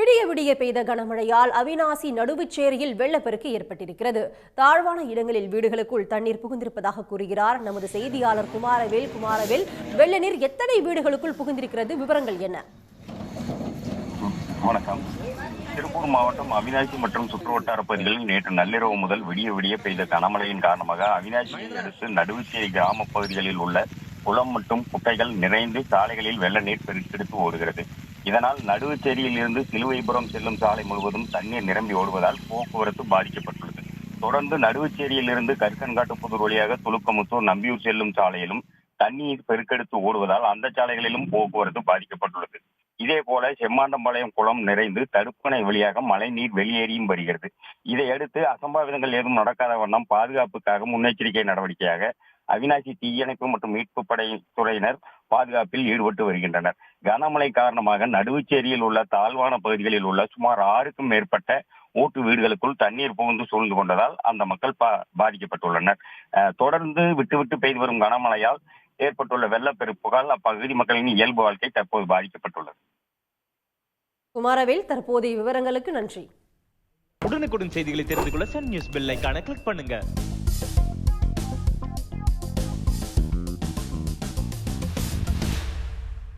விடிய விடிய பெய்த கனமழையால் அவிநாசி நடுவுச்சேரியில் வெள்ளப்பெருக்கு ஏற்பட்டிருக்கிறது. தாழ்வான இடங்களில் வீடுகளுக்குள் தண்ணீர் புகுந்திருப்பதாக கூறுகிறார் நமது செய்தியாளர் குமாரவேல். வெள்ள நீர் எத்தனை வீடுகளுக்குள் புகுந்திருக்கிறது, விவரங்கள் என்ன? வணக்கம். திருப்பூர் மாவட்டம் அவிநாசி மற்றும் சுற்றுவட்டார பகுதிகளில் நேற்று நள்ளிரவு முதல் விடிய விடிய பெய்த கனமழையின் காரணமாக அவிநாசியை அடுத்து நடுவுச்சேரி கிராம பகுதிகளில் உள்ள குளம் மற்றும் குட்டைகள் நிறைந்து சாலைகளில் வெள்ள நீர் பெருக்கெடுத்து ஓடுகிறது. இதனால் நடுவுச்சேரியில் இருந்து சிலுவைபுரம் செல்லும் சாலை முழுவதும் தண்ணீர் நிரம்பி ஓடுவதால் போக்குவரத்து பாதிக்கப்பட்டுள்ளது. தொடர்ந்து நடுவுச்சேரியில் இருந்து கருக்கன்காட்டுப்புதூர் வழியாக துலுக்கமுத்தூர் நம்பியூர் செல்லும் சாலையிலும் தண்ணீர் பெருக்கெடுத்து ஓடுவதால் அந்த சாலைகளிலும் போக்குவரத்து பாதிக்கப்பட்டுள்ளது. இதே போல செம்மாண்டம்பாளையம் குளம் நிறைந்து தடுப்பணை வழியாக மழை நீர் வெளியேறியும் வருகிறது. இதையடுத்து அசம்பாவிதங்கள் ஏதும் நடக்காத வண்ணம் பாதுகாப்புக்காக முன்னெச்சரிக்கை நடவடிக்கையாக அவிநாசி தீயணைப்பு மற்றும் மீட்பு படை துறையினர் பாதுகாப்பில் ஈடுபட்டு வருகின்றனர். கனமழை காரணமாக நடுவுச்சேரியில் உள்ள தாழ்வான பகுதிகளில் உள்ள சுமார் 6க்கும் மேற்பட்ட ஓட்டு வீடுகளுக்குள் தண்ணீர் புகுந்து சூழ்ந்து கொண்டதால் அந்த மக்கள் பாதிக்கப்பட்டுள்ளனர். தொடர்ந்து விட்டு பெய்து வரும் கனமழையால் ஏற்பட்டுள்ள வெள்ளப்பெருப்புகால் அப்பகுதி மக்களின் இயல்பு வாழ்க்கை தற்போது பாதிக்கப்பட்டுள்ளது. குமாரவேல், தற்போதைய விவரங்களுக்கு நன்றி. உடனுக்குடன் செய்திகளை தெரிந்து கொள்ள சன் நியூஸ் பெல் ஐகானை கிளிக் பண்ணுங்க.